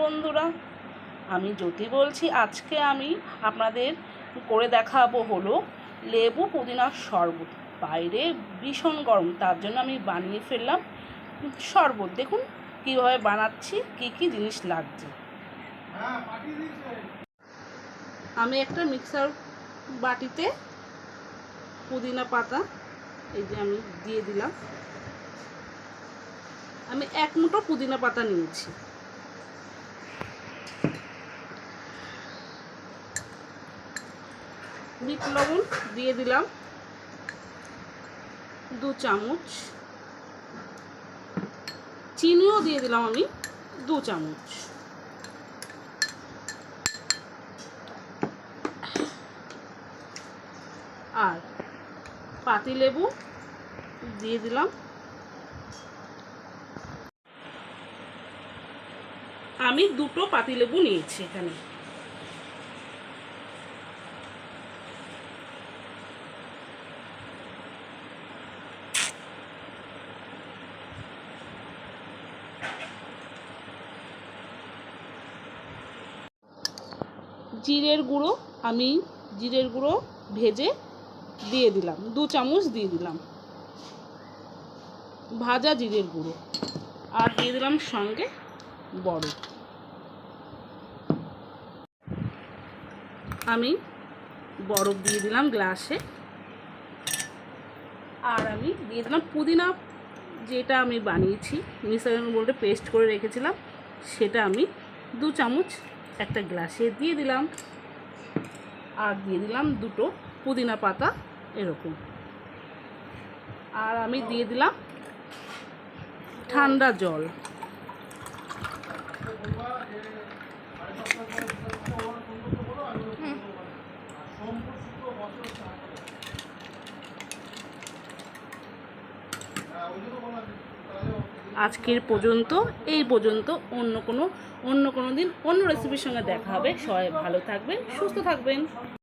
বন্ধুরা, আমি জ্যোতি বলছি। আজকে আমি আপনাদের করে দেখাবো হলো লেবু পুদিনার শরবত। বাইরে ভীষণ গরম, তার জন্য আমি বানিয়ে ফেললাম শরবত। দেখুন কীভাবে বানাচ্ছি, কি কি জিনিস লাগছে। আমি একটা মিক্সার বাটিতে পুদিনা পাতা এই যে আমি দিয়ে দিলাম। আমি 1 মুঠো পুদিনা পাতা নিয়েছি। বিট লবণ দিয়ে দিলাম 2 চামচ, চিনিও দিয়ে দিলাম আমি 2 চামচ, আর পাতিলেবু দিয়ে দিলাম। আমি 2টো পাতিলেবু নিয়েছি এখানে। জিরের গুঁড়ো, আমি জিরের গুঁড়ো ভেজে দিয়ে দিলাম 2 চামচ দিয়ে দিলাম, ভাজা জিরের গুঁড়ো। আর দিয়ে দিলাম সঙ্গে বরফ। আমি বরফ দিয়ে দিলাম গ্লাসে। আর আমি দিয়ে দিলাম পুদিনা, যেটা আমি বানিয়েছি মিক্সারের মধ্যে পেস্ট করে রেখেছিলাম, সেটা আমি 2 চামচ একটা গ্লাসে দিয়ে দিলাম। আর দিয়ে দিলাম 2টো পুদিনা পাতা এরকম। আর আমি দিয়ে দিলাম ঠান্ডা জল। আজকের পর্যন্ত এই পর্যন্ত। অন্য কোনো দিন অন্য রেসিপির সঙ্গে দেখা হবে। সবাই ভালো থাকবেন, সুস্থ থাকবেন।